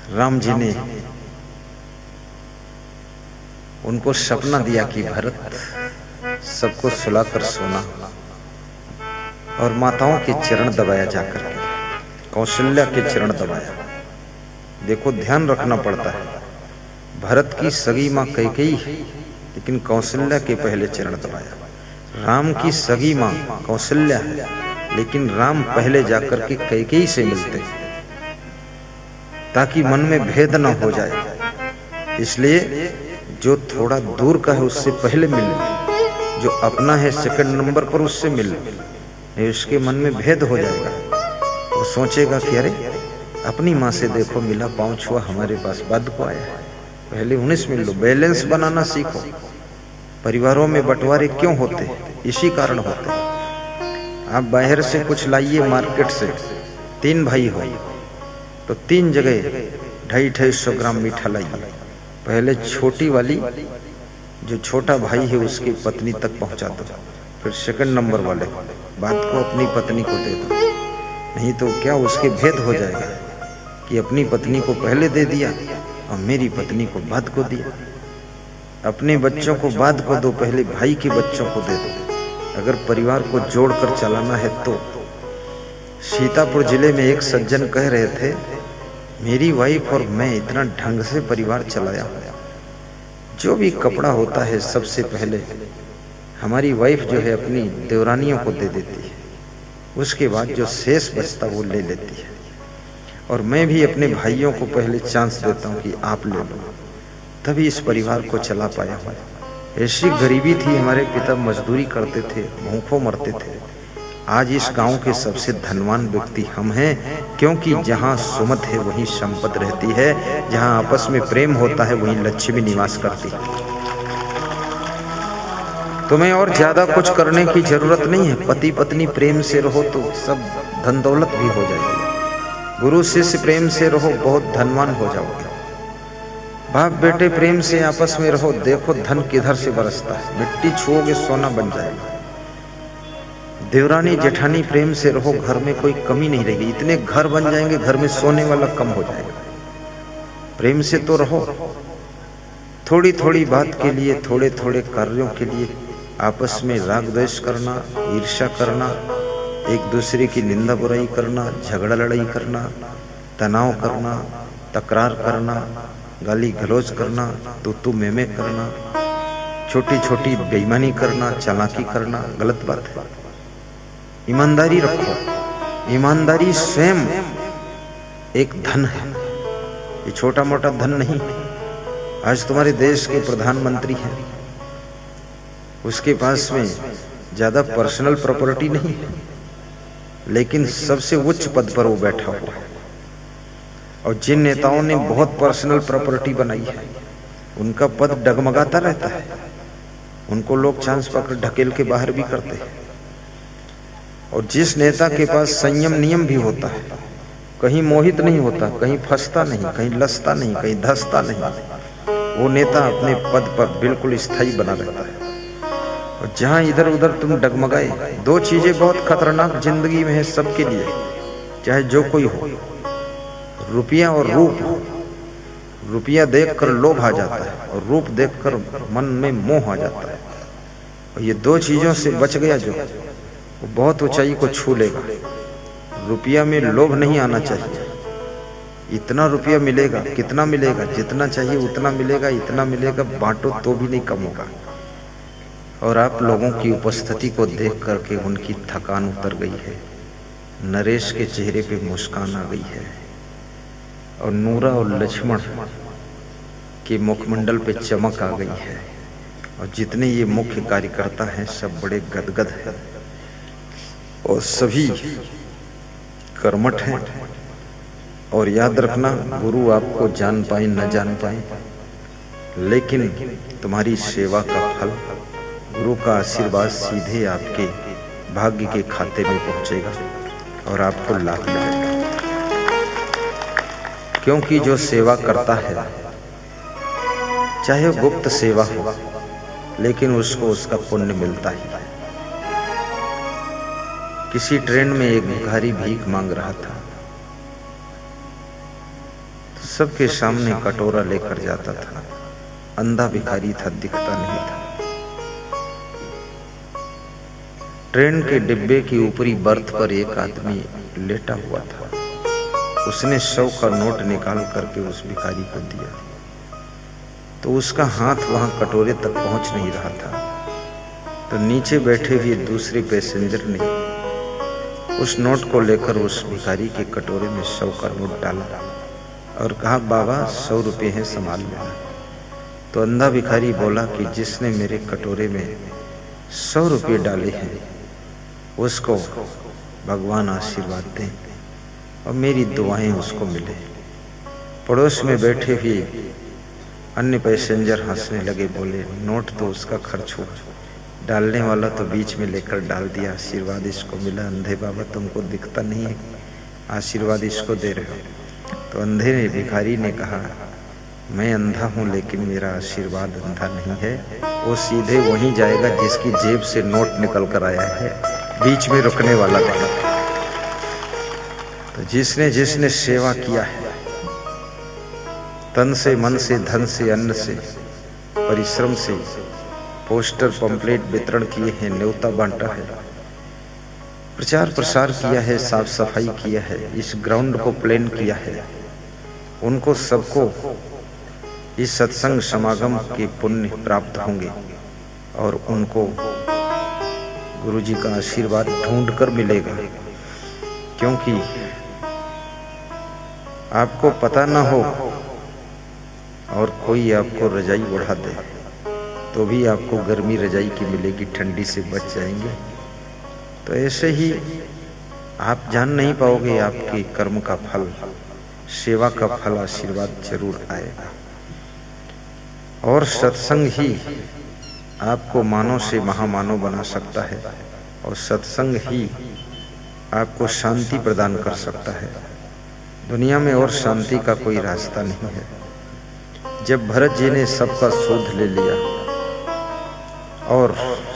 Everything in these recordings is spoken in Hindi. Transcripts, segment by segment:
राम जी ने उनको सपना दिया कि भरत सबको सुलाकर सोना, और माताओं के चरण दबाया जाकर के, कौशल्या के चरण दबाया। देखो ध्यान रखना पड़ता है, भरत की सगी माँ कैकेयी है, लेकिन कौशल्या के पहले चरण दबाया। राम की सगी माँ कौशल्या है, लेकिन राम पहले जाकर के कैकेयी से मिलते हैं ताकि मन में भेद न हो जाए। इसलिए जो थोड़ा दूर का है उससे पहले मिले, जो अपना है सेकंड नंबर पर उससे मिले, नहीं उसके मन में भेद हो जाएगा। वो सोचेगा कि अरे अपनी माँ से देखो मिला, पाँव छुआ, हमारे पास बाद को आया है, पहले उन्हीं से मिल लो। बैलेंस बनाना सीखो। परिवारों में बंटवारे क्यों होते हैं? इसी कारण होते हैं। आप बाहर से कुछ लाइए मार्केट से, 3 भाई हो तो 3 जगह 250-250 ग्राम मीठा लाइए। पहले छोटी वाली जो छोटा भाई है उसकी पत्नी तक पहुंचा दो, फिर सेकंड नंबर वाले बात को अपनी पत्नी को दे दो। नहीं तो क्या उसके भेद हो जाएगा कि अपनी पत्नी को पहले दे दिया और मेरी पत्नी को बाद को दिया। अपने बच्चों को बाद को दो, पहले भाई के बच्चों को दे दो। अगर परिवार को जोड़कर चलाना है तो। सीतापुर जिले में एक सज्जन कह रहे थे, मेरी वाइफ और मैं इतना ढंग से परिवार चलाया, जो भी कपड़ा होता है सबसे पहले हमारी वाइफ जो है अपनी देवरानियों को दे देती है, उसके बाद जो शेष बचता वो ले लेती है, और मैं भी अपने भाइयों को पहले चांस देता हूँ कि आप ले लो, तभी इस परिवार को चला पाया हूँ। ऐसी गरीबी थी, हमारे पिता मजदूरी करते थे, भूखों मरते थे। आज इस गांव के सबसे धनवान व्यक्ति हम हैं, क्योंकि जहां सुमत है वहीं संपत्ति रहती है, जहां आपस में प्रेम होता है वहीं लक्ष्मी निवास करती है। तुम्हें और ज्यादा कुछ करने की जरूरत नहीं है। पति पत्नी प्रेम से रहो तो सब धन दौलत भी हो जाएगी। गुरु शिष्य प्रेम से रहो, बहुत धनवान हो जाओगे। बाप बेटे प्रेम से आपस में रहो, देखो धन किधर से बरसता है, मिट्टी छुओगे सोना बन जाएगा। देवरानी जेठानी प्रेम से रहो, घर में कोई कमी नहीं रहेगी। इतने घर बन जाएंगे घर में सोने वाला कम हो जाएगा। प्रेम से तो रहो। थोड़ी थोड़ी बात के लिए, थोड़े थोड़े कार्यों के लिए आपस में राग द्वेष करना, ईर्ष्या करना, एक दूसरे की निंदा बुराई करना, झगड़ा लड़ाई करना, तनाव करना, तकरार करना, गाली गलौज करना, तू मैं करना, छोटी छोटी बेईमानी करना, चालाकी करना गलत बात है। ईमानदारी रखो। ईमानदारी स्वयं एक धन है, ये छोटा मोटा धन नहीं। आज तुम्हारे देश के प्रधानमंत्री हैं, उसके पास में ज्यादा पर्सनल प्रॉपर्टी नहीं है, लेकिन सबसे उच्च पद पर वो बैठा हुआ है। और जिन नेताओं ने बहुत पर्सनल प्रॉपर्टी बनाई है, उनका पद डगमगाता रहता है, उनको लोग चांस पकड़ ढकेल के बाहर भी करते हैं। और जिस नेता के पास संयम नियम भी होता है, कहीं मोहित नहीं होता, कहीं फंसता नहीं, कहीं लसता नहीं, कहीं धसता नहीं, वो नेता अपने पद पर बिल्कुल स्थायी बना रहता है। और जहां इधर उधर तुम डगमगाए, 2 चीजें बहुत खतरनाक जिंदगी में है सबके लिए, चाहे जो कोई हो, रुपया और रूप। रुपया देखकर लोभ आ जाता है और रूप देखकर मन में मोह आ जाता है। और ये 2 चीजों से बच गया जो, वो बहुत ऊंचाई को छू लेगा। रुपया में लोभ नहीं आना चाहिए। इतना रुपया मिलेगा, कितना मिलेगा, जितना चाहिए उतना मिलेगा, इतना मिलेगा, बांटो तो भी नहीं कम होगा। और आप लोगों की उपस्थिति को देख करके उनकी थकान उतर गई है, नरेश के चेहरे पे मुस्कान आ गई है, और नूरा और लक्ष्मण के मुखमंडल पे चमक आ गई है। और जितने ये मुख्य कार्यकर्ता हैं सब बड़े गदगद हैं और सभी कर्मठ हैं। और याद रखना, गुरु आपको जान पाए न जान पाए, लेकिन तुम्हारी सेवा का फल, गुरु का आशीर्वाद सीधे आपके भाग्य के खाते में पहुंचेगा और आपको लाभ मिलेगा। क्योंकि जो सेवा करता है, चाहे गुप्त सेवा हो, लेकिन उसको उसका पुण्य मिलता ही। किसी ट्रेन में एक भिखारी भीख मांग रहा था, सबके सामने कटोरा लेकर जाता था। अंधा भिखारी था, दिखता नहीं था। ट्रेन के डिब्बे की ऊपरी बर्थ पर एक आदमी लेटा हुआ था। उसने 100 का नोट निकाल करके उस भिखारी को दिया, तो उसका हाथ वहां कटोरे तक पहुंच नहीं रहा था। तो नीचे बैठे हुए दूसरे पैसेंजर ने उस नोट को लेकर उस भिखारी के कटोरे में 100 का नोट डाला और कहा, बाबा 100 रुपये हैं, संभाल लेना। तो अंधा भिखारी बोला कि जिसने मेरे कटोरे में 100 रुपये डाले हैं उसको भगवान आशीर्वाद दें और मेरी दुआएं उसको मिले। पड़ोस में बैठे हुए अन्य पैसेंजर हंसने लगे, बोले नोट तो उसका खर्च हुआ, डालने वाला तो बीच में लेकर डाल दिया, आशीर्वाद इसको मिला। अंधे बाबा तुमको दिखता नहीं है, आशीर्वाद इसको दे रहे हो। तो अंधे ने भिखारी ने कहा, मैं अंधा हूं लेकिन मेरा आशीर्वाद अंधा नहीं है, वो सीधे वहीं जाएगा जिसकी जेब से नोट निकल कर आया है, बीच में रुकने वाला था। तो जिसने जिसने सेवा किया है, तन से, मन से, धन से, अन्न से, परिश्रम से, पोस्टर पंपलेट वितरण किए हैं, न्योता बांटा है, प्रचार प्रसार किया है, साफ सफाई किया है, इस ग्राउंड को प्लान किया है, उनको सबको इस सत्संग समागम के पुण्य प्राप्त होंगे और उनको गुरुजी का आशीर्वाद ढूंढ कर मिलेगा। क्योंकि आपको पता ना हो और कोई आपको रजाई ओढ़ा दे तो भी आपको गर्मी रजाई की मिलेगी, ठंडी से बच जाएंगे। तो ऐसे ही आप जान नहीं पाओगे आपके कर्म का फल, सेवा का फल, आशीर्वाद जरूर आएगा। और सत्संग ही आपको मानव से महामानव बना सकता है और सत्संग ही आपको शांति प्रदान कर सकता है। दुनिया में और शांति का कोई रास्ता नहीं है। जब भरत जी ने सबका शोध ले लिया और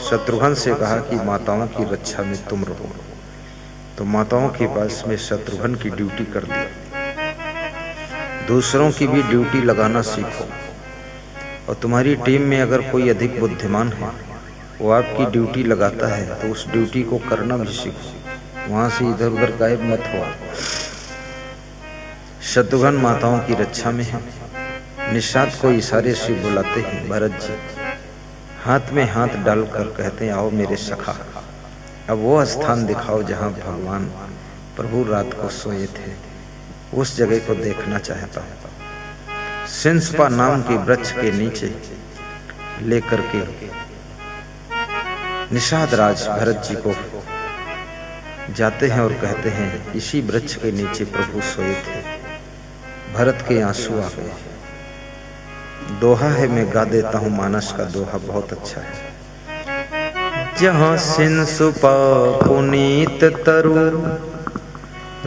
शत्रुघ्न से कहा कि माताओं की रक्षा में तुम रहो, तो माताओं के पास में शत्रुघ्न की ड्यूटी कर दी। दूसरों की भी ड्यूटी लगाना सीखो और तुम्हारी टीम में अगर कोई अधिक बुद्धिमान है, वो आपकी ड्यूटी लगाता है तो उस ड्यूटी को करना भी सीखो, वहां से इधर उधर गायब मत हो। शत्रुघ्न माताओं की रक्षा में है। निषाद को इशारे से बुलाते हैं भरत जी, हाथ में हाथ डालकर कहते हैं, आओ मेरे सखा, अब वो स्थान दिखाओ जहां भगवान प्रभु रात को सोए थे, उस जगह को देखना चाहता हूं। सिंसपा नाम के वृक्ष के नीचे लेकर के निषाद राज भरत जी को जाते हैं और कहते हैं, इसी वृक्ष के नीचे प्रभु सोए थे। भरत के आंसू आ गए। दोहा है, मैं गा देता हूं, मानस का दोहा बहुत अच्छा है। जहां सिंसुपा पुनीत तरु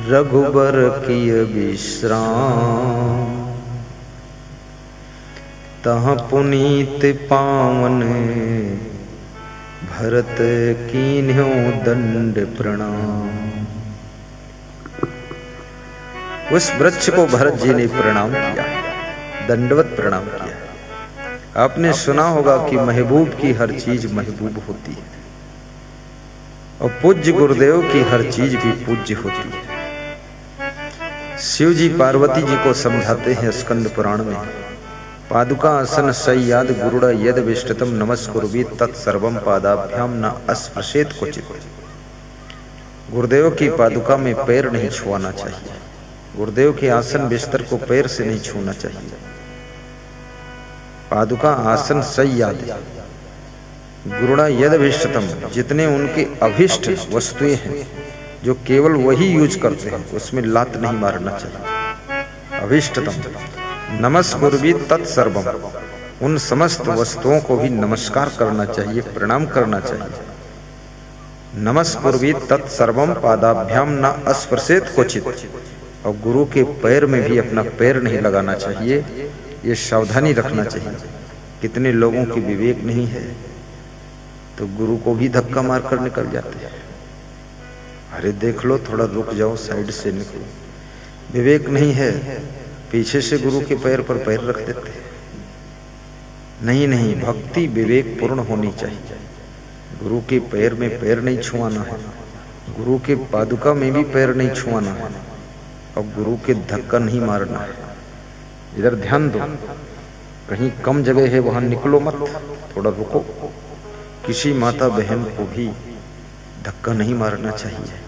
रघुबर किय विश्राम, तहाँ पुनीत पावन भरत कीन्ह्यो दंड प्रणाम। उस वृक्ष को भरत जी ने प्रणाम किया, दंडवत प्रणाम किया। आपने सुना होगा कि महबूब की हर चीज महबूब होती है और पूज्य गुरुदेव की हर चीज भी पूज्य होती है। शिव जी पार्वती जी को समझाते हैं स्कंद पुराण में, पादुका आसन सय्याद गुरुड़ा यद विष्टतम नमस्कुर्वी तत्सर्वम पादाभ्याम न अस्पृशेत क्वचित। गुरुदेव की पादुका में पैर नहीं छुआना चाहिए, गुरुदेव के आसन बिस्तर को पैर से नहीं छूना चाहिए। पादुका आसन सय्याद गुरुड़ा यद विष्टतम, जितने उनके अभिष्ट वस्तुएं हैं जो केवल वही यूज करते हैं, उसमें लात नहीं मारना चाहिए। अभिष्टतम नमस्कुर्वी तत्सर्वम, उन समस्त वस्तुओं को भी नमस्कार करना चाहिए, प्रणाम करना चाहिए। नमस्कुर्वी तत्सर्वम पादाभ्याम न अस्पृशेत क्वचित, और गुरु के पैर में भी अपना पैर नहीं लगाना चाहिए, ये सावधानी रखना चाहिए। कितने लोगों की विवेक नहीं है तो गुरु को भी धक्का मारकर निकल जाते हैं। अरे देख लो, थोड़ा रुक जाओ, साइड से निकलो। विवेक नहीं है पीछे से गुरु के पैर पर पैर रख देते। नहीं नहीं, भक्ति विवेक पूर्ण होनी चाहिए। गुरु के पैर में पैर नहीं छुआना है, गुरु के पादुका में भी पैर नहीं छुआना है, और गुरु के धक्का नहीं मारना है। इधर ध्यान दो, कहीं कम जगह है वहां निकलो मत, थोड़ा रुको। किसी माता बहन को भी धक्का नहीं मारना चाहिए।